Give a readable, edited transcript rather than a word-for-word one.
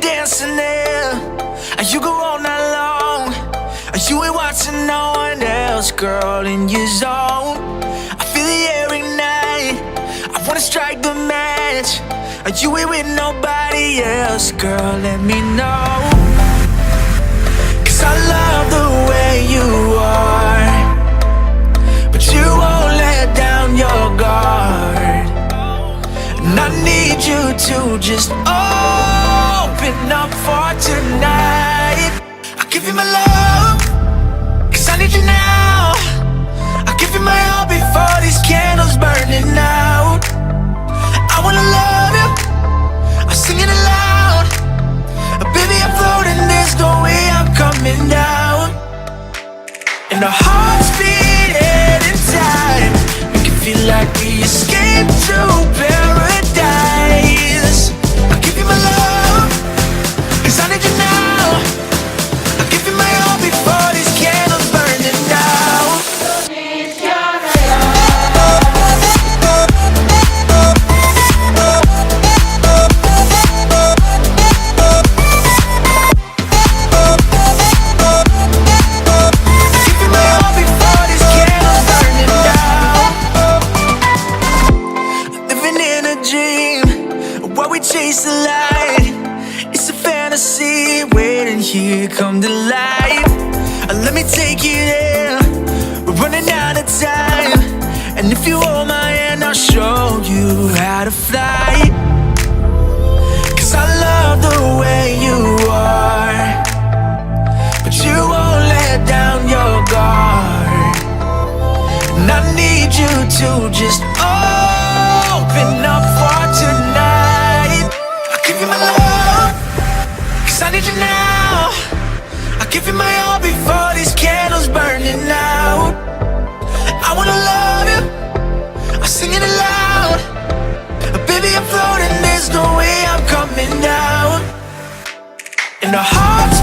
dancing there, you go all night long. You ain't watching no one else, girl, in your zone. I feel the air ignite, I wanna strike the match. You ain't with nobody else, girl, let me know. 'Cause I love the way you are, but you won't let down your guard. And I need you to just open up for tonight. I'll give you my love, 'cause I need you now. I'll give you my all before these candles burning out. I wanna love you, I'm singing it loud. Baby, I'm floating, there's no way I'm coming down. And our hearts beating in time, make it feel like we escaped to paradise. I'll give you my love, 'cause I need you now. I'll give you my all before these candles burning down. Chase the light, it's a fantasy waiting here, come to life. Let me take you there, we're running out of time. And if you hold my hand, I'll show you how to fly. 'Cause I love the way you are, but you won't let down your guard. And I need you to just open up for tonight. Give you my love, 'cause I need you now. I'll give you my all before these candles burning out. I wanna love you, I'm singing it loud. Baby, I'm floating, there's no way I'm coming down. And our hearts